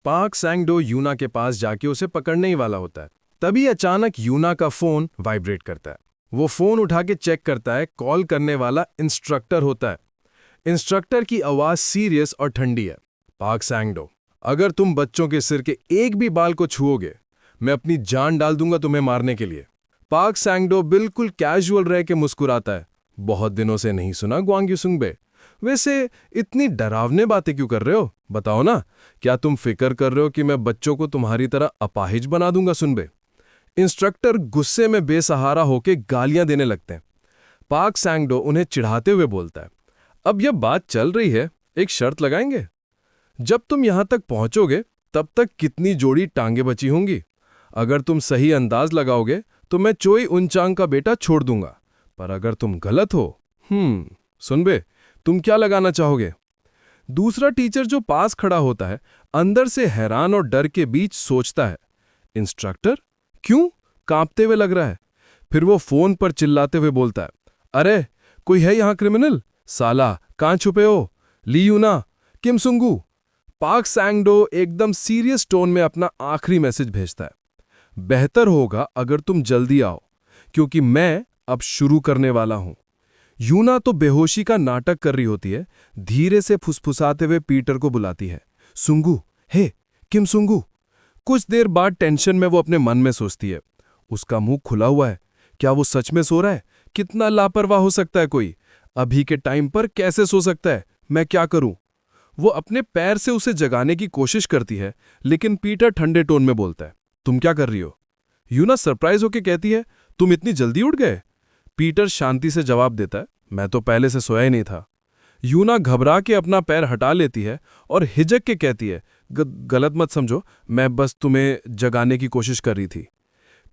Park सैंगडो यूना के पास जाके उसे पकड़ने ही वाला होता है। तभी अचानक यूना का फोन वाइब्रेट करता है। वो फोन उठा के चेक करता है, कॉल करने वाला इंस्ट्रक्टर होता है। इंस्ट्रक्टर की आवाज सीरियस और ठंडी है। पार्क सैंगडो, अगर तुम बच्चों के सिर के एक भी बाल को छुओगे, मैं अपनी जान डाल दूंगा तुम्हें मारने के लिए। पार्क सैंगडो बिल्कुल कैजुअल रह के मुस्कुराता है। बहुत दिनों से नहीं सुना ग्वांग युसुंगबे। वैसे इतनी डरावने बातें क्यों कर रहे हो, बताओ ना। क्या तुम फिक्र कर रहे हो कि मैं बच्चों को तुम्हारी तरह अपाहिज बना दूंगा सुनबे? इंस्ट्रक्टर गुस्से में बेसहारा होकर गालियां देने लगते हैं। पार्क सैंगडो उन्हें चिढ़ाते हुए बोलता है, अब यह बात चल रही है, एक शर्त लगाएंगे। जब तुम यहां तक पहुंचोगे तब तक कितनी जोड़ी टांगे बची होंगी। अगर तुम सही अंदाज लगाओगे तो मैं चोई उनचांग का बेटा छोड़ दूंगा, पर अगर तुम गलत हो, सुनबे, तुम क्या लगाना चाहोगे? दूसरा टीचर जो पास खड़ा होता है, अंदर से हैरान और डर के बीच सोचता है, इंस्ट्रक्टर क्यों कांपते हुए लग रहा है। फिर वो फोन पर चिल्लाते हुए बोलता है, अरे कोई है यहां क्रिमिनल? साला कहां छुपे हो? ली यूना, किम सुंगू। पार्क सैंगडो एकदम सीरियस टोन में अपना आखिरी मैसेज भेजता है, बेहतर होगा अगर तुम जल्दी आओ, क्योंकि मैं अब शुरू करने वाला हूं। यूना तो बेहोशी का नाटक कर रही होती है। धीरे से फुसफुसाते हुए पीटर को बुलाती है, सुंगू, हे किम सुंगू। कुछ देर बाद टेंशन में वो अपने मन में सोचती है, उसका मुंह खुला हुआ है, क्या वो सच में सो रहा है? कितना लापरवाह हो सकता है कोई, अभी के टाइम पर कैसे सो सकता है? मैं क्या करूं? वो अपने पैर से उसे जगाने की कोशिश करती है, लेकिन पीटर ठंडे टोन में बोलता है, तुम क्या कर रही हो? यूना सरप्राइज होकर कहती है, तुम इतनी जल्दी उठ गए? पीटर शांति से जवाब देता है, मैं तो पहले से सोया ही नहीं था। यूना घबरा के अपना पैर हटा लेती है और हिचक के कहती है, गलत मत समझो, मैं बस तुम्हें जगाने की कोशिश कर रही थी।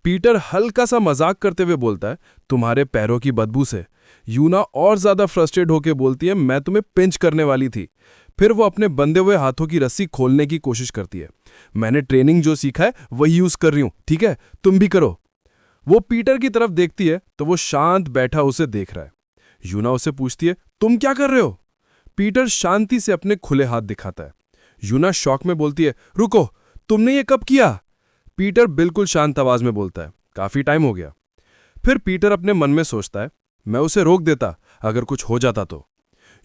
पीटर हल्का सा मजाक करते हुए बोलता है, तुम्हारे पैरों की बदबू से। यूना और ज्यादा फ्रस्ट्रेट होकर बोलती है, मैं तुम्हें पिंच करने वाली थी। फिर वो अपने बंधे हुए हाथों की रस्सी खोलने की कोशिश करती है। मैंने ट्रेनिंग जो सीखा है वही यूज कर रही हूं, ठीक है, तुम भी करो। वो पीटर की तरफ देखती है तो वो शांत बैठा उसे देख रहा है। यूना उसे पूछती है, तुम क्या कर रहे हो? पीटर शांति से अपने खुले हाथ दिखाता है। यूना शॉक में बोलती है, रुको, तुमने ये कब किया? पीटर बिल्कुल शांत आवाज में बोलता है, काफी टाइम हो गया। फिर पीटर अपने मन में सोचता है, मैं उसे रोक देता अगर कुछ हो जाता तो।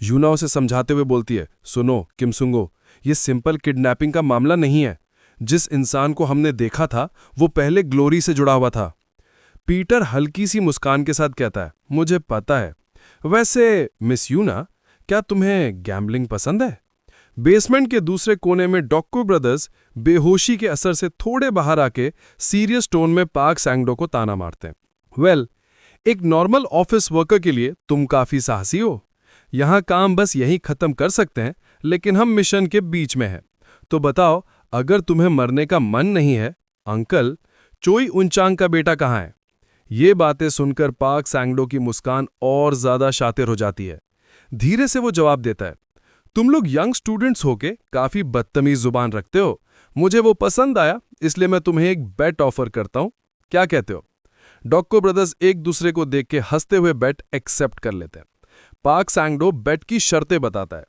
यूना उसे समझाते हुए बोलती है, सुनो किम सुंगो, ये सिंपल किडनैपिंग का मामला नहीं है। जिस इंसान को हमने देखा था वो पहले ग्लोरी से जुड़ा हुआ था। पीटर हल्की सी मुस्कान के साथ कहता है, मुझे पता है। वैसे मिस यूना, क्या तुम्हें गैम्बलिंग पसंद है? बेसमेंट के दूसरे कोने में डॉक्को ब्रदर्स बेहोशी के असर से थोड़े बाहर आके सीरियस टोन में पार्क सैंगडो को ताना मारते हैं। वेल, एक नॉर्मल ऑफिस वर्कर के लिए तुम काफी साहसी हो। यहां काम बस यही खत्म कर सकते हैं, लेकिन हम मिशन के बीच में हैं। तो बताओ, अगर तुम्हें मरने का मन नहीं है, अंकल चोई उनचांग का बेटा कहां है? ये बातें सुनकर पार्क सैंगडो की मुस्कान और ज्यादा शातिर हो जाती है। धीरे से वो जवाब देता है, तुम लोग यंग स्टूडेंट्स होके काफी बदतमीज जुबान रखते हो। मुझे वो पसंद आया, इसलिए मैं तुम्हें एक बेट ऑफर करता हूं, क्या कहते हो? डॉक्को ब्रदर्स एक दूसरे को देख के हंसते हुए बेट एक्सेप्ट कर लेते हैं। पार्क सैंगडो बेट की शर्तें बताता है,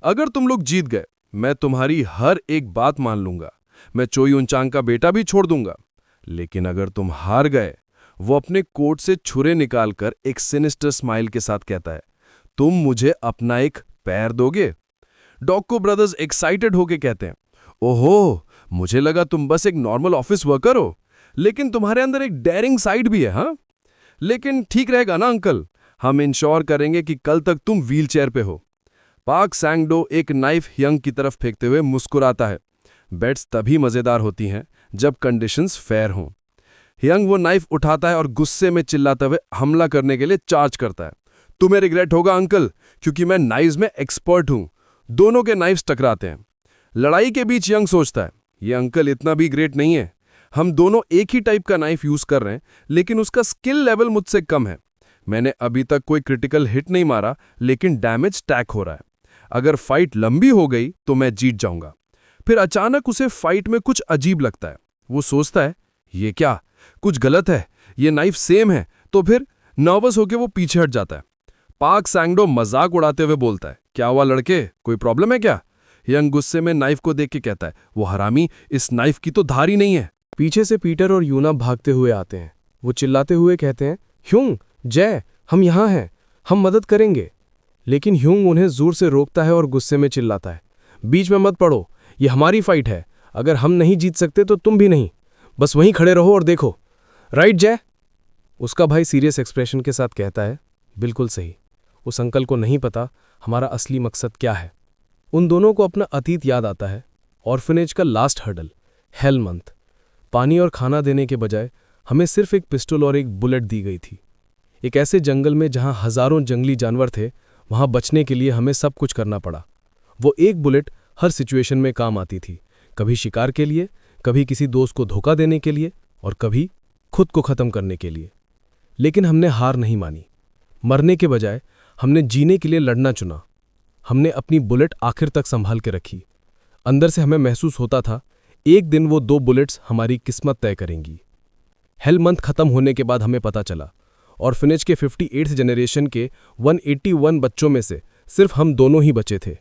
अगर तुम लोग जीत गए, मैं तुम्हारी हर एक बात मान लूंगा। मैं चोई उनचांग का बेटा भी छोड़ दूंगा। लेकिन अगर तुम हार गए, वो अपने कोट से छुरे निकालकर एक सिनिस्टर स्माइल के साथ कहता है, तुम मुझे अपना एक पैर दोगे? डॉक्को ब्रदर्स एक्साइटेड होके कहते हैं, ओहो, मुझे लगा तुम बस एक नॉर्मल ऑफिस वर्कर हो, लेकिन तुम्हारे अंदर एक डेयरिंग साइड भी है। हाँ, लेकिन ठीक रहेगा ना अंकल, हम इंश्योर करेंगे कि कल तक तुम व्हीलचेयर पे हो। पार्क सैंगडो एक नाइफ यंग की तरफ फेंकते हुए मुस्कुराता है। बेट्स तभी मजेदार होती हैं जब कंडीशंस फेयर हों। यंग वो नाइफ उठाता है और गुस्से में चिल्लाते हुए हमला करने के लिए चार्ज करता है। तुम्हें रिग्रेट होगा अंकल, क्योंकि मैं नाइफ्स में एक्सपर्ट हूं। दोनों के नाइफ्स टकराते हैं। लड़ाई के बीच यंग सोचता है, ये अंकल इतना भी ग्रेट नहीं है। हम दोनों एक ही टाइप का नाइफ यूज कर रहे हैं, लेकिन उसका स्किल लेवल मुझसे कम है। मैंने अभी तक कोई क्रिटिकल हिट नहीं मारा, लेकिन डैमेज टैक हो रहा है। अगर फाइट लंबी हो गई तो मैं जीत जाऊंगा। फिर अचानक उसे फाइट में कुछ अजीब लगता है। वो सोचता है, ये क्या, कुछ गलत है, ये नाइफ सेम है। तो फिर नर्वस होकर वो पीछे हट जाता है। पार्क सैंगडो मजाक उड़ाते हुए बोलता है, क्या हुआ लड़के, कोई प्रॉब्लम है क्या? यंग गुस्से में नाइफ को देख के कहता है, वो हरामी, इस नाइफ की तो धार ही नहीं है। पीछे से पीटर और यूना भागते हुए आते हैं। वो चिल्लाते हुए कहते हैं, ह्यूंग, जय, हम यहाँ हैं, हम मदद करेंगे। लेकिन ह्यूंग उन्हें जोर से रोकता है और गुस्से में चिल्लाता है, बीच में मत पड़ो, ये हमारी फाइट है, अगर हम नहीं जीत सकते तो तुम भी नहीं, बस वहीं खड़े रहो और देखो। राइट जय? उसका भाई सीरियस एक्सप्रेशन के साथ कहता है, बिल्कुल सही। उस अंकल को नहीं पता हमारा असली मकसद क्या है। उन दोनों को अपना अतीत याद आता है, ऑर्फनेज का लास्ट हर्डल, हेल मंथ। पानी और खाना देने के बजाय हमें सिर्फ एक पिस्टल और एक बुलेट दी गई थी। एक ऐसे जंगल में जहां हजारों जंगली जानवर थे, वहां बचने के लिए हमें सब कुछ करना पड़ा। वो एक बुलेट हर सिचुएशन में काम आती थी, कभी शिकार के लिए, कभी किसी दोस्त को धोखा देने के लिए और कभी खुद को खत्म करने के लिए। लेकिन हमने हार नहीं मानी। मरने के बजाय हमने जीने के लिए लड़ना चुना। हमने अपनी बुलेट आखिर तक संभाल के रखी। अंदर से हमें महसूस होता था, एक दिन वो 2 बुलेट्स हमारी किस्मत तय करेंगी। हेल मंथ खत्म होने के बाद हमें पता चला, ऑर्फनेज के 58th जनरेशन के 181 बच्चों में से सिर्फ हम दोनों ही बचे थे।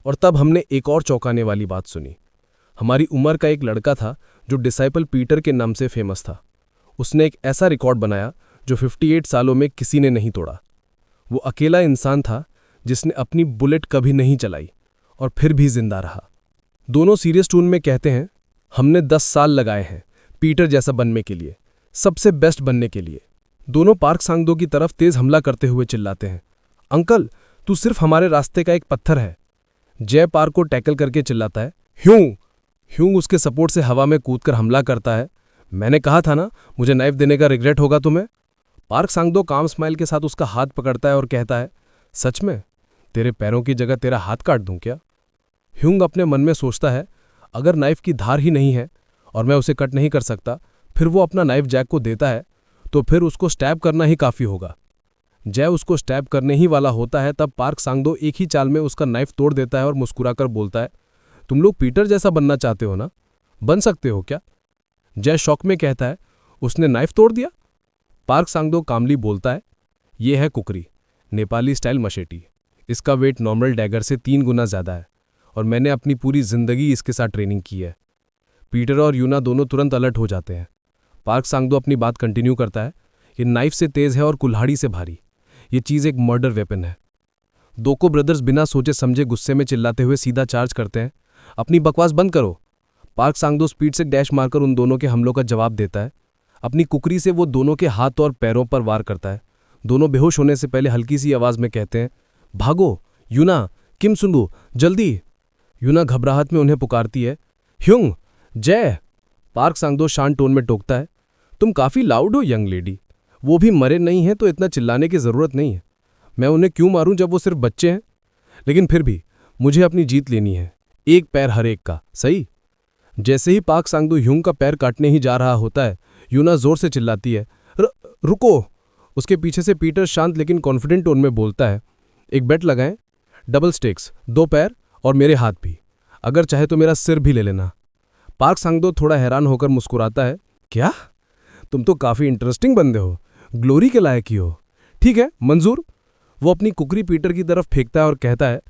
और तब हमने एक और चौंकाने वाली बात सुनी। हमारी उम्र का एक लड़का था जो डिसाइपल पीटर के नाम से फेमस था। उसने एक ऐसा रिकॉर्ड बनाया जो 58 सालों में किसी ने नहीं तोड़ा। वो अकेला इंसान था जिसने अपनी बुलेट कभी नहीं चलाई और फिर भी जिंदा रहा। दोनों सीरियस टोन में कहते हैं, हमने 10 साल लगाए हैं पीटर जैसा बनने के लिए, सबसे बेस्ट बनने के लिए। दोनों पार्क सांगदो की तरफ तेज हमला करते हुए चिल्लाते हैं, अंकल, तू सिर्फ हमारे रास्ते का एक पत्थर है। जय पार्क को टैकल करके चिल्लाता है, ह्यूंग। ह्यूंग उसके सपोर्ट से हवा में कूदकर हमला करता है। मैंने कहा था ना, मुझे नाइफ देने का रिग्रेट होगा तुम्हें। पार्क सांगदो काम स्माइल के साथ उसका हाथ पकड़ता है और कहता है, सच में? तेरे पैरों की जगह तेरा हाथ काट दूं क्या? ह्यूंग अपने मन में सोचता है, अगर नाइफ की धार ही नहीं है और मैं उसे कट नहीं कर सकता, फिर वो अपना नाइफ जैक को देता है, तो फिर उसको स्टैब करना ही काफी होगा। जय उसको स्टैब करने ही वाला होता है, तब पार्क सांगदो एक ही चाल में उसका नाइफ तोड़ देता है और मुस्कुराकर बोलता है, तुम लोग पीटर जैसा बनना चाहते हो ना? बन सकते हो क्या? जय शॉक में कहता है, उसने नाइफ तोड़ दिया? पार्क सांगदो कामली बोलता है, यह है कुकरी, नेपाली स्टाइल मशेटी। इसका वेट नॉर्मल डैगर से 3 गुना ज्यादा है और मैंने अपनी पूरी जिंदगी इसके साथ ट्रेनिंग की है। पीटर और यूना दोनों तुरंत अलर्ट हो जाते हैं। पार्क सांगदो अपनी बात कंटिन्यू करता है, ये नाइफ से तेज है और कुल्हाड़ी से भारी। ये चीज एक मर्डर वेपन है। दोको ब्रदर्स बिना सोचे समझे गुस्से में चिल्लाते हुए सीधा चार्ज करते हैं, अपनी बकवास बंद करो। पार्क सांगदो स्पीड से डैश मारकर उन दोनों के हमलों का जवाब देता है। अपनी कुकरी से वो दोनों के हाथ और पैरों पर वार करता है। दोनों बेहोश होने से पहले हल्की सी आवाज में कहते हैं, भागो यूना, किम सुंगू, जल्दी। यूना घबराहट में उन्हें पुकारती है, ह्यूंग, जय। पार्क सांगदो शांत टोन में टोकता है, तुम काफी लाउड हो यंग लेडी। वो भी मरे नहीं हैं तो इतना चिल्लाने की जरूरत नहीं है। मैं उन्हें क्यों मारूं जब वो सिर्फ बच्चे हैं? लेकिन फिर भी मुझे अपनी जीत लेनी है, एक पैर हर एक का, सही? जैसे ही पार्क सांगदो ह्यूंग का पैर काटने ही जा रहा होता है, यूना जोर से चिल्लाती है, रुको। उसके पीछे से पीटर शांत लेकिन कॉन्फिडेंट टोन में बोलता है, एक बेट लगाएं, डबल स्टेक्स, 2 पैर और मेरे हाथ भी, अगर चाहे तो मेरा सिर भी ले लेना। पार्क सांगदो थोड़ा हैरान होकर मुस्कुराता है, क्या? तुम तो काफी इंटरेस्टिंग बंदे हो, ग्लोरी के लायक ही हो। ठीक है, मंजूर। वो अपनी कुकरी पीटर की तरफ फेंकता है और कहता है,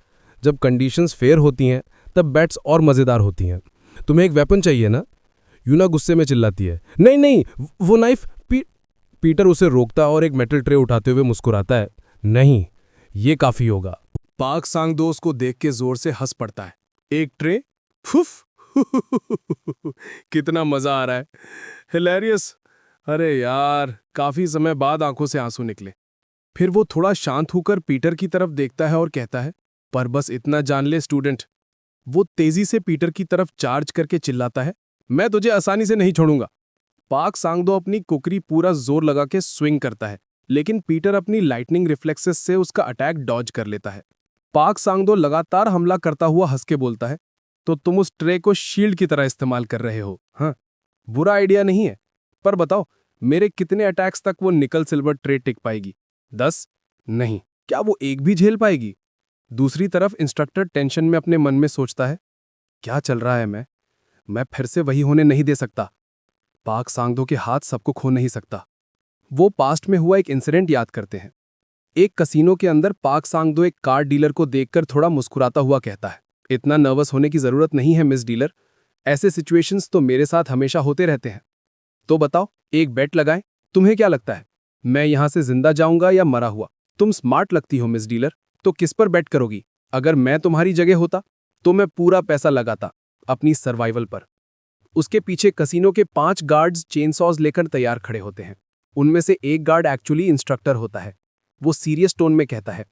जब कंडीशंस फेयर होती हैं तब बैट्स और मजेदार होती हैं। तुम्हें एक वेपन चाहिए ना? यूना गुस्से में चिल्लाती है, नहीं नहीं, वो नाइफ। पीटर उसे रोकता और एक मेटल ट्रे उठाते हुए मुस्कुराता है, नहीं, ये काफी होगा। पार्क सांगदो उसको देख के जोर से हंस पड़ता है, एक ट्रे? फुफ। कितना मजा आ रहा है, हिलेरियस। अरे यार, काफी समय बाद आंखों से आंसू निकले। फिर वो थोड़ा शांत होकर पीटर की तरफ देखता है और कहता है, पर बस इतना जान ले स्टूडेंट। वो तेजी से पीटर की तरफ चार्ज करके चिल्लाता है, मैं तुझे आसानी से नहीं छोड़ूंगा। पार्क सांगदो अपनी कुकरी पूरा जोर लगा के स्विंग करता है, लेकिन पीटर अपनी लाइटनिंग रिफ्लेक्सेस से उसका अटैक डॉज कर लेता है। पार्क सांगदो लगातार हमला करता हुआ हंस के बोलता है, तो तुम उस ट्रे को शील्ड की तरह इस्तेमाल कर रहे हो? हाँ, बुरा आइडिया नहीं है, पर बताओ मेरे कितने अटैक्स तक वो निकल सिल्वर ट्रे टिक पाएगी? 10? नहीं, क्या वो एक भी झेल पाएगी? दूसरी तरफ इंस्ट्रक्टर टेंशन में अपने मन में सोचता है, क्या चल रहा है? मैं फिर से वही होने नहीं दे सकता। पार्क सांगदो के हाथ सबको खो नहीं सकता। वो पास्ट में हुआ एक इंसिडेंट याद करते हैं। एक कसीनो के अंदर पार्क सांगदो एक कार डीलर को देखकर थोड़ा मुस्कुराता हुआ कहता है, इतना नर्वस होने की जरूरत नहीं है मिस डीलर, ऐसे सिचुएशंस तो मेरे साथ हमेशा होते रहते हैं। तो बताओ, एक बेट लगाएं, तुम्हें क्या लगता है, मैं यहां से जिंदा जाऊंगा या मरा हुआ? तुम स्मार्ट लगती हो मिस डीलर, तो किस पर बेट करोगी? अगर मैं तुम्हारी जगह होता तो मैं पूरा पैसा लगाता अपनी सर्वाइवल पर। उसके पीछे कसिनो के 5 गार्ड्स चेनसॉज लेकर तैयार खड़े होते हैं। उनमें से एक गार्ड एक्चुअली इंस्ट्रक्टर होता है। वो सीरियस टोन में कहता है,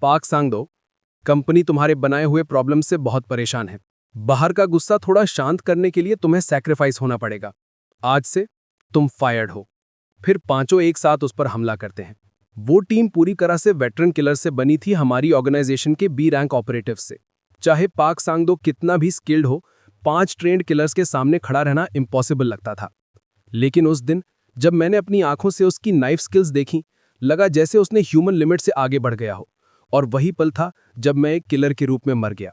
पाक सांगदो, कंपनी तुम्हारे बनाए हुए प्रॉब्लम से बहुत परेशान है। बाहर का गुस्सा थोड़ा शांत करने के लिए तुम्हें सैक्रिफाइस होना पड़ेगा। आज से तुम फायर्ड हो। फिर पांचों एक साथ उस पर हमला करते हैं। वो टीम पूरी तरह से वेटरन किलर से बनी थी, हमारी ऑर्गेनाइजेशन के बी रैंक ऑपरेटिव से। चाहे पाक सांगदो कितना भी स्किल्ड हो, 5 ट्रेंड किलर्स के सामने खड़ा रहना इम्पॉसिबल लगता था। लेकिन उस दिन जब मैंने अपनी आंखों से उसकी नाइफ स्किल्स देखी, लगा जैसे उसने ह्यूमन लिमिट से आगे बढ़ गया हो। और वही पल था जब मैं एक किलर के रूप में मर गया।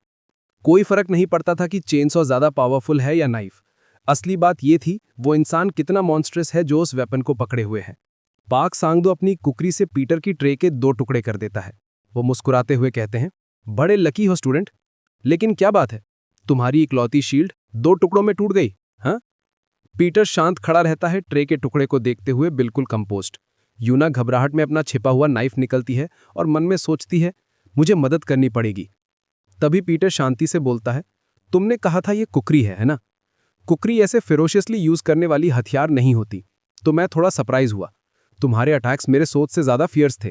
कोई फर्क नहीं पड़ता था कि चेनसॉ ज्यादा पावरफुल है या नाइफ। असली बात यह थी वो इंसान कितना मॉन्स्ट्रस है जो उस वेपन को पकड़े हुए है। पाक सांगदो अपनी कुकरी से पीटर की ट्रे के 2 टुकड़े कर देता है। वो मुस्कुराते हुए कहते हैं, बड़े लकी हो स्टूडेंट, लेकिन क्या बात है, तुम्हारी इकलौती शील्ड 2 टुकड़ों में टूट गई, हाँ? पीटर शांत खड़ा रहता है, ट्रे के टुकड़े को देखते हुए बिल्कुल कंपोस्ट। यूना घबराहट में अपना छिपा हुआ नाइफ निकलती है और मन में सोचती है, मुझे मदद करनी पड़ेगी। तभी पीटर शांति से बोलता है, तुमने कहा था ये कुकरी है ना? कुकरी ऐसे फेरोशियसली यूज करने वाली हथियार नहीं होती। तो मैं थोड़ा सरप्राइज हुआ। तुम्हारे अटैक्स मेरे सोच से ज्यादा फियर्स थे।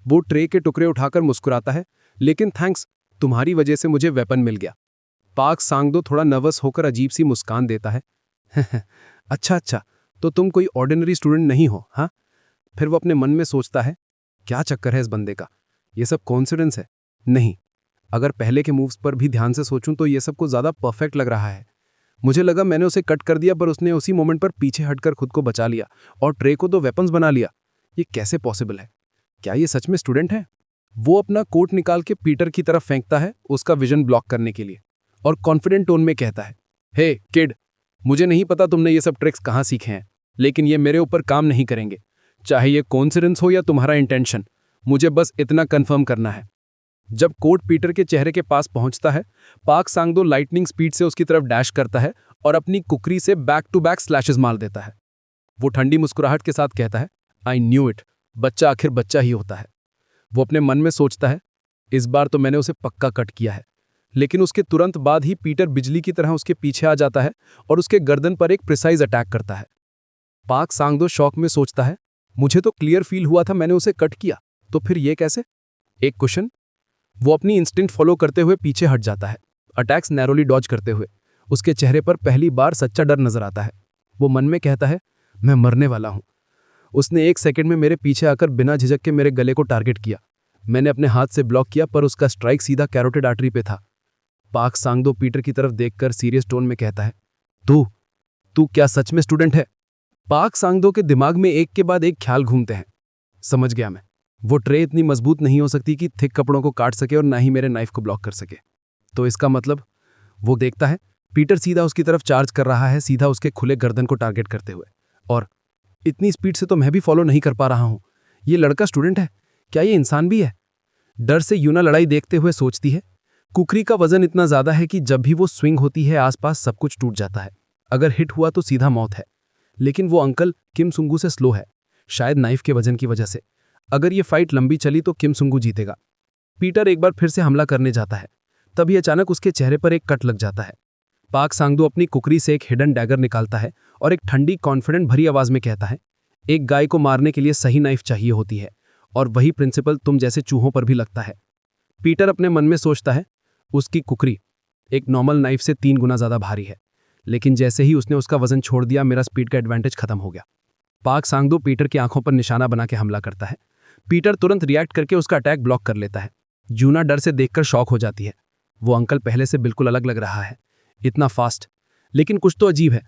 वो ट्रे के टुकड़े उठाकर मुस्कुराता है, लेकिन थैंक्स, तुम्हारी वजह से मुझे वेपन मिल गया। पाक सांगदो थोड़ा नर्वस होकर अजीब सी मुस्कान देता है। अच्छा, तो तुम कोई ऑर्डिनरी स्टूडेंट नहीं हो, हाँ? फिर वो अपने मन में सोचता है, क्या चक्कर है इस बंदे का, ये सब कॉन्सिडेंस है? नहीं, अगर पहले के मूव्स पर भी ध्यान से सोचूं तो ये सब कुछ ज्यादा परफेक्ट लग रहा है। मुझे लगा मैंने उसे कट कर दिया, पर उसने उसी मोमेंट पर पीछे हटकर खुद को बचा लिया और ट्रे को 2 वेपन्स बना लिया। ये कैसे पॉसिबल है? क्या ये सच में स्टूडेंट है? वो अपना कोट निकाल के पीटर की तरफ फेंकता है, उसका विजन ब्लॉक करने के लिए, और कॉन्फिडेंट टोन में कहता है, हे किड, मुझे नहीं पता तुमने ये सब ट्रिक्स कहाँ सीखे हैं, लेकिन ये मेरे ऊपर काम नहीं करेंगे। चाहे ये कोइंसिडेंस हो या तुम्हारा इंटेंशन, मुझे बस इतना कंफर्म करना है। जब कोट पीटर के चेहरे के पास पहुंचता है, पाक सांगदो लाइटनिंग स्पीड से उसकी तरफ डैश करता है और अपनी कुकरी से बैक टू बैक स्लैशेस मार देता है। वो ठंडी मुस्कुराहट के साथ कहता है, आई न्यू इट, बच्चा आखिर बच्चा ही होता है। वो अपने मन में सोचता है, इस बार तो मैंने उसे पक्का कट किया है। लेकिन उसके तुरंत बाद ही पीटर बिजली की तरह उसके पीछे आ जाता है और उसके गर्दन पर एक प्रिसाइज अटैक करता है। पाक सांगदो शॉक में सोचता है, मुझे तो क्लियर फील हुआ था मैंने उसे कट किया, तो फिर ये कैसे? एक क्वेश्चन। वो अपनी इंस्टिंक्ट फॉलो करते हुए पीछे हट जाता है, अटैक्स नैरोली डॉज करते हुए। उसके चेहरे पर पहली बार सच्चा डर नजर आता है। वो मन में कहता है, मैं मरने वाला हूं। उसने 1 सेकंड में मेरे पीछे आकर बिना झिझक के मेरे गले को टारगेट किया। मैंने अपने हाथ से ब्लॉक किया, पर उसका स्ट्राइक सीधा कैरोटिड आर्टरी पे था। पाक सांगदो पीटर की तरफ देखकर सीरियस टोन में कहता है, तू क्या सच में स्टूडेंट है? पाक सांगदो के दिमाग में एक के बाद एक ख्याल घूमते हैं। समझ गया मैं, वो ट्रे इतनी मजबूत नहीं हो सकती कि थिक कपड़ों को काट सके और ना ही मेरे नाइफ को ब्लॉक कर सके। तो इसका मतलब, वो देखता है पीटर सीधा उसकी तरफ चार्ज कर रहा है, सीधा उसके खुले गर्दन को टारगेट करते हुए। और इतनी स्पीड से तो मैं भी फॉलो नहीं कर पा रहा हूं। ये लड़का स्टूडेंट है, क्या ये इंसान भी है? डर से यूना लड़ाई देखते हुए सोचती है, कुकरी का वजन इतना ज्यादा है कि जब भी वो स्विंग होती है आसपास सब कुछ टूट जाता है। अगर हिट हुआ तो सीधा मौत है। लेकिन वो अंकल किम सुंगू से स्लो है, शायद नाइफ के वजन की वजह से। अगर ये फाइट लंबी चली तो किम सुंगू जीतेगा। पीटर एक बार फिर से हमला करने जाता है, तभी अचानक उसके चेहरे पर एक कट लग जाता है। पाक सांगदो अपनी कुकरी से एक हिडन डैगर निकालता है और एक ठंडी कॉन्फिडेंट भरी आवाज में कहता है, एक गाय को मारने के लिए सही नाइफ चाहिए होती है, और वही प्रिंसिपल तुम जैसे चूहों पर भी लगता है। पीटर अपने मन में सोचता है, उसकी कुकरी एक नॉर्मल नाइफ से 3 गुना ज्यादा भारी है, लेकिन जैसे ही उसने उसका वजन छोड़ दिया मेरा स्पीड का एडवांटेज खत्म हो गया। पाक सांगदो पीटर की आंखों पर निशाना बना के हमला करता है। पीटर तुरंत रिएक्ट करके उसका अटैक ब्लॉक कर लेता है। जूना डर से देखकर शॉक हो जाती है। वो अंकल पहले से बिल्कुल अलग लग रहा है, इतना फास्ट, लेकिन कुछ तो अजीब है।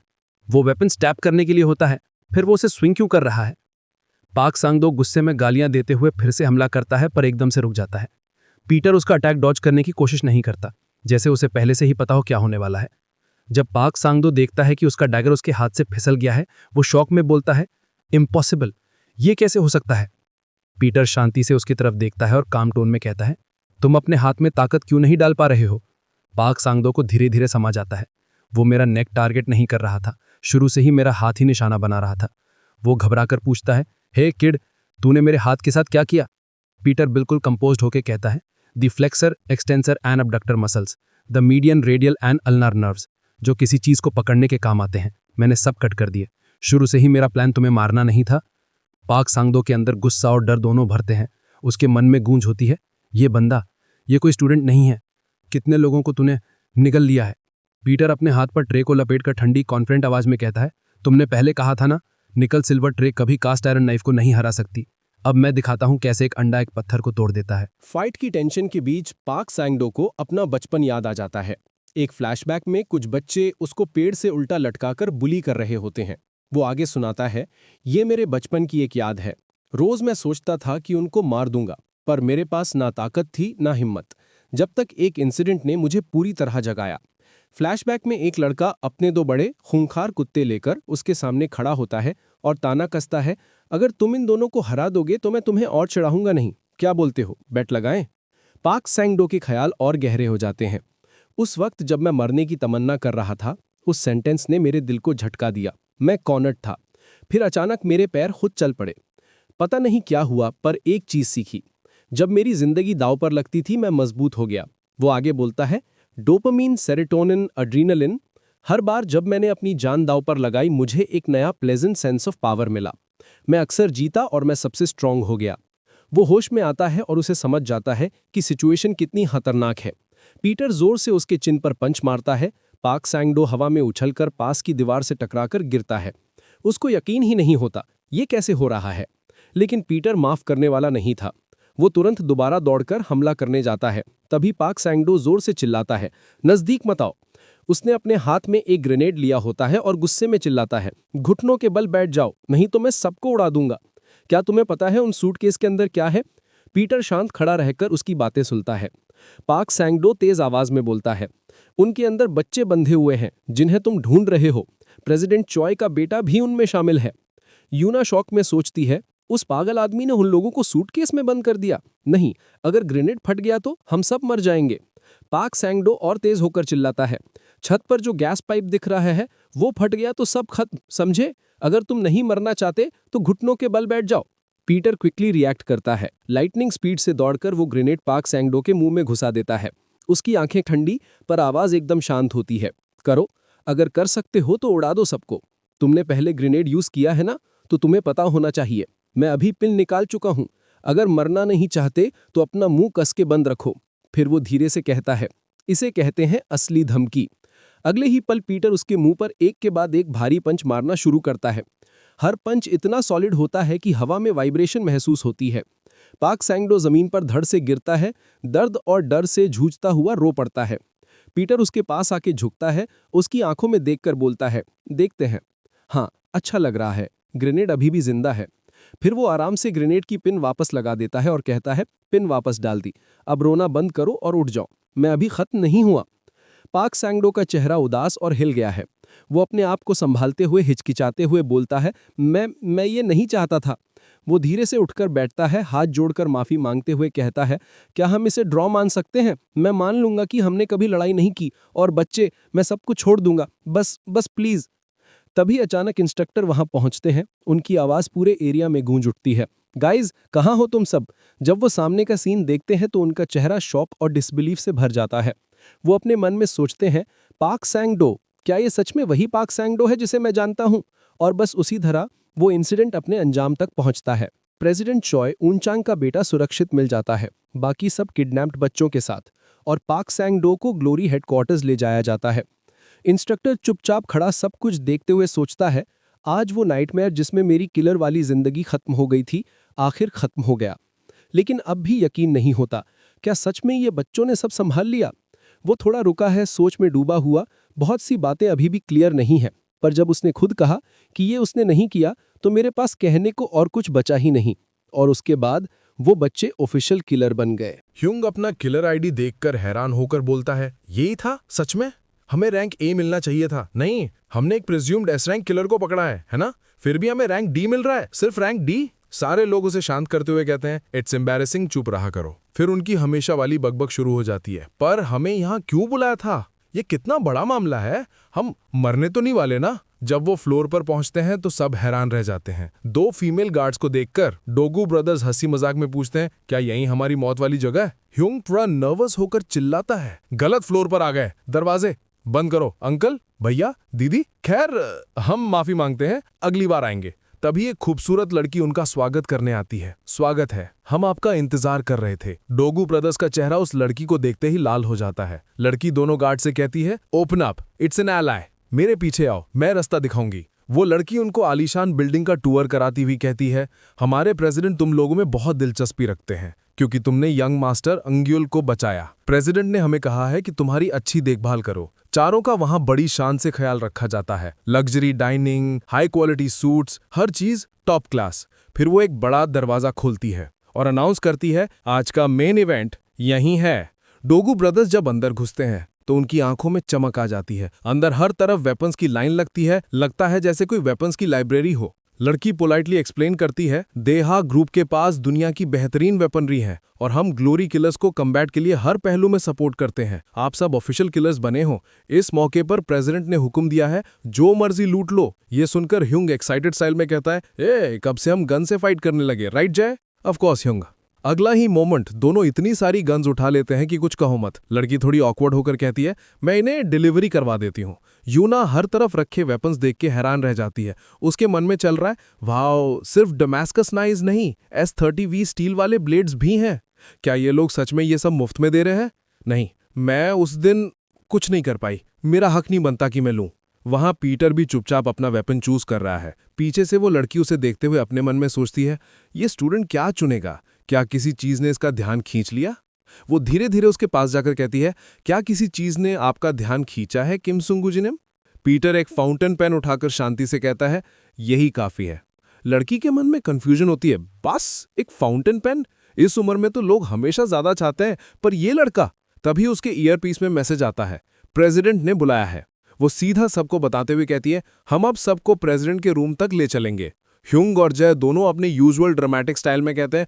वो वेपन स्टैप करने के लिए होता है, फिर वो उसे स्विंग क्यों कर रहा है? पाक सांगदो गुस्से में गालियां देते हुए फिर से हमला करता है, पर एकदम से रुक जाता है। पीटर उसका अटैक डॉज करने की कोशिश नहीं करता, जैसे उसे पहले से ही पता हो क्या होने वाला है। जब पाक सांगदो देखता है कि उसका डैगर उसके हाथ से फिसल गया है, वो शॉक में बोलता है, इम्पॉसिबल, ये कैसे हो सकता है? पीटर शांति से उसकी तरफ देखता है और काम टोन में कहता है, तुम अपने हाथ में ताकत क्यों नहीं डाल पा रहे हो? पाक सांगदो को धीरे धीरे समझ आता है वो मेरा नेक टारगेट नहीं कर रहा था, शुरू से ही मेरा हाथ ही निशाना बना रहा था। वो घबराकर पूछता है, हे किड, तूने मेरे हाथ के साथ क्या किया? पीटर बिल्कुल कंपोज्ड होकर कहता है, the flexor, extensor and abductor muscles, the median, radial and ulnar nerves, जो किसी चीज को पकड़ने के काम आते हैं, मैंने सब कट कर दिए। शुरू से ही मेरा प्लान तुम्हें मारना नहीं था। पाक सांगदो के अंदर गुस्सा और डर दोनों भरते हैं। उसके मन में गूंज होती है, ये बंदा, ये कोई स्टूडेंट नहीं है, कितने लोगों को तूने निगल लिया है। पीटर अपने हाथ पर ट्रे को लपेटकर ठंडी कॉन्फिडेंट आवाज में कहता है, तुमने पहले कहा था ना, निकल सिल्वर ट्रे कभी कास्ट आयरन नाइफ को नहीं हरा सकती। अब मैं दिखाता हूं कैसे एक अंडा एक पत्थर को तोड़ देता है। फाइट की टेंशन के बीच पाक सांगडो को अपना बचपन याद आ जाता है। एक फ्लैशबैक में कुछ बच्चे उसको पेड़ से उल्टा लटकाकर बुली कर रहे होते हैं। वो आगे सुनाता है, ये मेरे बचपन की एक याद है। रोज मैं सोचता था कि उनको मार दूंगा, पर मेरे पास ना ताकत थी ना हिम्मत, जब तक एक इंसिडेंट ने मुझे पूरी तरह जगाया। फ्लैशबैक में एक लड़का अपने दो बड़े खूंखार कुत्ते लेकर उसके सामने खड़ा होता है और ताना कसता है, अगर तुम इन दोनों को हरा दोगे तो मैं तुम्हें और चढ़ाऊंगा नहीं, क्या बोलते हो, बेट लगाएं? पाक सांगडो के ख्याल और गहरे हो जाते हैं। उस वक्त जब मैं मरने की तमन्ना कर रहा था, उस सेंटेंस ने मेरे दिल को झटका दिया। मैं कॉर्नर्ड था। फिर अचानक मेरे पैर खुद चल पड़े। पता नहीं क्या हुआ, पर एक चीज सीखी, जब मेरी जिंदगी दांव पर लगती थी मैं मजबूत हो गया। वो आगे बोलता है, डोपामीन, सेरोटोनिन, एड्रीनलिन, हर बार जब मैंने अपनी जान दांव पर लगाई मुझे एक नया प्लेजेंट सेंस ऑफ पावर मिला। मैं अक्सर जीता और मैं सबसे स्ट्रांग हो गया। वो होश में आता है और उसे समझ जाता है कि सिचुएशन कितनी खतरनाक है। पीटर जोर से उसके चिन पर पंच मारता है। पाक सांगडो हवा में उछलकर पास की दीवार से टकराकर गिरता है। उसको यकीन ही नहीं होता ये कैसे हो रहा है, लेकिन पीटर माफ करने वाला नहीं था। वो तुरंत दोबारा दौड़कर हमला करने जाता है। तभी पाक सांगडो जोर से चिल्लाता है, नजदीक मत आओ। उसने अपने हाथ में एक ग्रेनेड लिया होता है और गुस्से में चिल्लाता है, घुटनों के बल बैठ जाओ, नहीं तो मैं सबको उड़ा दूंगा। क्या तुम्हें पता है उन सूटकेस के अंदर क्या है? पीटर शांत खड़ा रहकर उसकी बातें सुनता है। पाक सांगडो तेज आवाज में बोलता है, उनके अंदर बच्चे बंधे हुए हैं जिन्हें तुम ढूंढ रहे हो। प्रेसिडेंट चॉय का बेटा भी उनमें शामिल है। यूना शौक में सोचती है, उस पागल आदमी ने उन लोगों को सूटकेस में बंद कर दिया। नहीं, अगर ग्रेनेड फट गया तो हम सब मर जाएंगे। पाक सांगडो और तेज होकर चिल्लाता है, छत पर जो गैस पाइप दिख रहा है वो फट गया तो सब खत्म, समझे? अगर तुम नहीं मरना चाहते तो घुटनों के बल बैठ जाओ। पीटर क्विकली रिएक्ट करता है। लाइटनिंग स्पीड से दौड़कर वो ग्रेनेड पाक सांगडो के मुंह में घुसा देता है। उसकी आंखें ठंडी पर आवाज एकदम शांत होती है, करो, अगर कर सकते हो तो उड़ा दो सबको। तुमने पहले ग्रेनेड यूज किया है ना, तो तुम्हें पता होना चाहिए। मैं अभी पिन निकाल चुका हूं। अगर मरना नहीं चाहते तो अपना मुंह कस के बंद रखो। फिर वो धीरे से कहता है, इसे कहते हैं असली धमकी। अगले ही पल पीटर उसके मुंह पर एक के बाद एक भारी पंच मारना शुरू करता है। हर पंच इतना सॉलिड होता है कि हवा में वाइब्रेशन महसूस होती है। पाक सांगडो जमीन पर धड़ से गिरता है, दर्द और डर से जूझता हुआ रो पड़ता है। पीटर उसके पास आके झुकता है, उसकी आंखों में देखकर बोलता है, देखते हैं, हाँ अच्छा लग रहा है, ग्रेनेड अभी भी जिंदा है। फिर वो आराम से ग्रेनेड की पिन वापस लगा देता है और कहता है, पिन वापस डाल दी, अब रोना बंद करो और उठ जाओ, मैं अभी खत्म नहीं हुआ। पाक सांगडो का चेहरा उदास और हिल गया है। वो अपने आप को संभालते हुए हिचकिचाते हुए बोलता है, मैं ये नहीं चाहता था। वो धीरे से उठकर बैठता है, हाथ जोड़कर माफी मांगते हुए कहता है, क्या हम इसे ड्रॉ मान सकते हैं? मैं मान लूंगा कि हमने कभी लड़ाई नहीं की, और बच्चे, मैं सब कुछ छोड़ दूंगा, बस प्लीज। तभी अचानक इंस्ट्रक्टर वहां पहुंचते हैं। उनकी आवाज पूरे एरिया में गूंज उठती है, गाइज कहाँ हो तुम सब? जब वो सामने का सीन देखते हैं तो उनका चेहरा शॉक और डिसबिलीफ से भर जाता है। वो अपने मन में सोचते हैं, पाक सांगडो, क्या ये सच में वही पाक सांगडो है जिसे मैं जानता हूं? और बस उसी तरह वो इंसिडेंट अपने अंजाम तक पहुंचता है। प्रेसिडेंट चॉय ऊंचांग का बेटा सुरक्षित मिल जाता है, बाकी सब किडनैप्ड बच्चों के साथ, और पाक सांगडो को ग्लोरी हेडक्वार्टर्स ले जाया जाता है। इंस्ट्रक्टर चुपचाप खड़ा सब कुछ देखते हुए सोचता है, आज वो नाइटमेयर जिसमें मेरी किलर वाली जिंदगी खत्म हो गई थी, आखिर खत्म हो गया। लेकिन अब भी यकीन नहीं होता, क्या सच में ये बच्चों ने सब संभाल लिया? वो थोड़ा रुका है, सोच में डूबा हुआ। बहुत सी बातें अभी भी क्लियर नहीं है, पर जब उसने खुद कहा कि ये उसने नहीं किया, तो मेरे पास कहने को और कुछ बचा ही नहीं। और उसके बाद वो बच्चे ऑफिशियल किलर बन गए। ह्यूंग अपना किलर आईडी देखकर हैरान होकर बोलता है, यही था सच में? हमें रैंक ए मिलना चाहिए था। नहीं, हमने एक प्रिज्यूम्ड एस रैंक किलर को पकड़ा है ना? फिर भी हमें रैंक डी मिल रहा है, सिर्फ रैंक डी। सारे लोग उसे शांत करते हुए कहते हैं, इट्स एम्बैरेसिंग, चुप रहा करो। फिर उनकी हमेशा वाली बकबक शुरू हो जाती है, पर हमें यहाँ क्यों बुलाया था? ये कितना बड़ा मामला है, हम मरने तो नहीं वाले ना? जब वो फ्लोर पर पहुंचते हैं तो सब हैरान रह जाते हैं। दो फीमेल गार्ड्स को देखकर डोगू ब्रदर्स हंसी मजाक में पूछते हैं, क्या यही हमारी मौत वाली जगह है? ह्यूंग थोड़ा नर्वस होकर चिल्लाता है, गलत फ्लोर पर आ गए, दरवाजे बंद करो। अंकल, भैया, दीदी, खैर हम माफी मांगते हैं, अगली बार आएंगे। तभी एक खूबसूरत लड़की उनका स्वागत करने आती है। स्वागत है, हम आपका इंतजार कर रहे थे। डोगू ब्रदर्स का चेहरा उस लड़की को देखते ही लाल हो जाता है। लड़की दोनों गार्ड से कहती है, open up, it's an ally, मेरे पीछे आओ, मैं रास्ता दिखाऊंगी। वो लड़की उनको आलीशान बिल्डिंग का टूर कराती हुई कहती है, हमारे प्रेसिडेंट तुम लोगों में बहुत दिलचस्पी रखते हैं क्योंकि तुमने यंग मास्टर अंग्युल को बचाया। प्रेसिडेंट ने हमें कहा है कि तुम्हारी अच्छी देखभाल करो। चारों का वहां बड़ी शान से ख्याल रखा जाता है, luxury dining, high quality suites, हर चीज टॉप क्लास। फिर वो एक बड़ा दरवाजा खोलती है और अनाउंस करती है, आज का मेन इवेंट यहीं है। डोगू ब्रदर्स जब अंदर घुसते हैं तो उनकी आंखों में चमक आ जाती है। अंदर हर तरफ वेपन्स की लाइन लगती है, लगता है जैसे कोई वेपन्स की लाइब्रेरी हो। लड़की पोलाइटली एक्सप्लेन करती है, देहा ग्रुप के पास दुनिया की बेहतरीन वेपनरी है और हम ग्लोरी किलर्स को कम्बैट के लिए हर पहलू में सपोर्ट करते हैं। आप सब ऑफिशियल किलर्स बने हो। इस मौके पर प्रेसिडेंट ने हुक्म दिया है, जो मर्जी लूट लो। ये सुनकर ह्यूंग एक्साइटेड स्टाइल में कहता है, कब से हम गन से फाइट करने लगे, right Jai? Of course Hyung. अगला ही मोमेंट दोनों इतनी सारी गन्स उठा लेते हैं कि कुछ कहो मत। लड़की थोड़ी ऑकवर्ड होकर कहती है, मैं इन्हें डिलीवरी करवा देती हूँ। यूना हर तरफ रखे वेपन्स देख के हैरान रह जाती है। उसके मन में चल रहा है, वाओ, सिर्फ डमैस्कस नाइज नहीं, S30V स्टील वाले ब्लेड्स भी हैं। क्या ये लोग सच में ये सब मुफ्त में दे रहे हैं? नहीं, मैं उस दिन कुछ नहीं कर पाई, मेरा हक नहीं बनता कि मैं लूं। वहां पीटर भी चुपचाप अपना वेपन चूज कर रहा है। पीछे से वो लड़की उसे देखते हुए अपने मन में सोचती है, ये स्टूडेंट क्या चुनेगा? क्या किसी चीज ने इसका ध्यान खींच लिया? वो धीरे धीरे उसके पास जाकर कहती है, क्या किसी चीज ने आपका ध्यान खींचा है किम सुंगू जी ने? पीटर एक फाउंटेन पेन उठाकर शांति से कहता है, यही काफी है। लड़की के मन में कंफ्यूजन होती है, बस एक फाउंटेन पेन? इस उम्र में तो लोग हमेशा ज्यादा चाहते हैं, पर ये लड़का? तभी उसके ईयरपीस में मैसेज आता है, प्रेसिडेंट ने बुलाया है। वो सीधा सबको बताते हुए कहती है, हम अब सबको प्रेसिडेंट के रूम तक ले चलेंगे। ह्यूंग और जय दोनों अपने यूजुअल ड्रामेटिक स्टाइल में कहते हैं,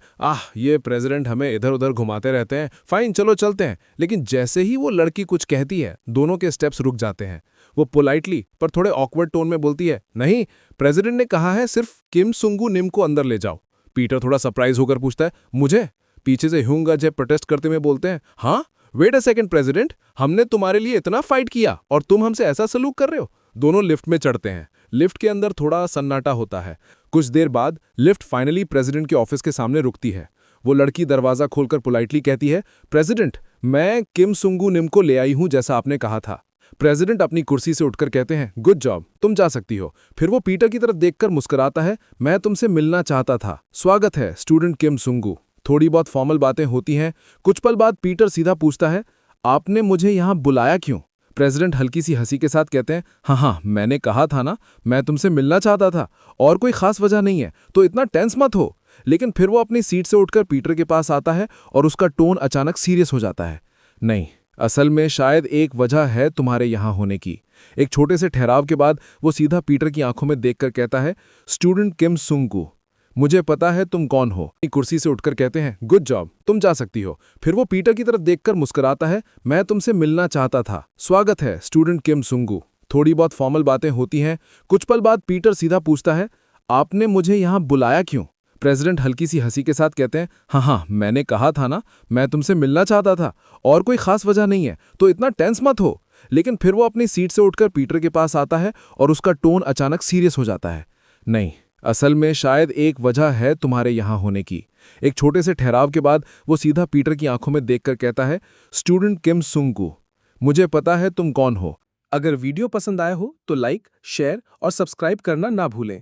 ये प्रेसिडेंट हमें इधर उधर घुमाते रहते हैं, फाइन चलो चलते हैं। लेकिन जैसे ही वो लड़की कुछ कहती है, दोनों के स्टेप्स रुक जाते हैं। वो पोलाइटली पर थोड़े ऑकवर्ड टोन में बोलती है, नहीं, प्रेसिडेंट ने कहा है सिर्फ किम सुंगू निम को अंदर ले जाओ। पीटर थोड़ा सरप्राइज होकर पूछता है, मुझे? पीछे से ह्यूंग और जय प्रोटेस्ट करते हुए बोलते हैं, हाँ, वेट अ सेकंड प्रेसिडेंट, हमने तुम्हारे लिए इतना फाइट किया और तुम हमसे ऐसा सलूक कर रहे हो? दोनों लिफ्ट में चढ़ते हैं। लिफ्ट के अंदर थोड़ा सन्नाटा होता है। कुछ देर बाद लिफ्ट फाइनली प्रेसिडेंट के ऑफिस के सामने रुकती है। वो लड़की दरवाजा खोलकर पोलाइटली कहती है, प्रेसिडेंट, मैं किम सुंगू निम को ले आई हूं जैसा आपने कहा था। प्रेसिडेंट अपनी कुर्सी से उठकर कहते हैं, गुड जॉब, तुम जा सकती हो। फिर वो पीटर की तरफ देखकर मुस्कुराता है, मैं तुमसे मिलना चाहता था। स्वागत है स्टूडेंट किम सुंगू। थोड़ी बहुत फॉर्मल बातें होती हैं। कुछ पल बाद पीटर सीधा पूछता है, आपने मुझे यहां बुलाया क्यों? प्रेसिडेंट हल्की सी हंसी के साथ कहते हैं, हाँ, मैंने कहा था ना, मैं तुमसे मिलना चाहता था, और कोई खास वजह नहीं है, तो इतना टेंस मत हो। लेकिन फिर वो अपनी सीट से उठकर पीटर के पास आता है और उसका टोन अचानक सीरियस हो जाता है। नहीं, असल में शायद एक वजह है तुम्हारे यहां होने की। एक छोटे से ठहराव के बाद वो सीधा पीटर की आंखों में देखकर कहता है, स्टूडेंट किम सुंगू, मुझे पता है तुम कौन हो। कुर्सी से उठकर कहते हैं, गुड जॉब, तुम जा सकती हो। फिर वो पीटर की तरफ देखकर मुस्कुराता है, मैं तुमसे मिलना चाहता था। स्वागत है स्टूडेंट किम सुंगू। थोड़ी बहुत फॉर्मल बातें होती हैं। कुछ पल बाद पीटर सीधा पूछता है, आपने मुझे यहां बुलाया क्यों? प्रेसिडेंट हल्की सी हंसी के साथ कहते हैं, हाँ, मैंने कहा था ना, मैं तुमसे मिलना चाहता था, और कोई खास वजह नहीं है, तो इतना टेंस मत हो। लेकिन फिर वो अपनी सीट से उठकर पीटर के पास आता है और उसका टोन अचानक सीरियस हो जाता है। नहीं, असल में शायद एक वजह है तुम्हारे यहां होने की। एक छोटे से ठहराव के बाद वो सीधा पीटर की आंखों में देखकर कहता है, स्टूडेंट किम सुंगू, मुझे पता है तुम कौन हो। अगर वीडियो पसंद आया हो तो लाइक, शेयर और सब्सक्राइब करना ना भूलें।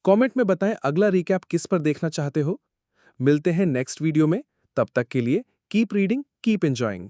कमेंट में बताएं अगला रिकैप किस पर देखना चाहते हो। मिलते हैं नेक्स्ट वीडियो में, तब तक के लिए कीप रीडिंग, कीप एंजॉइंग।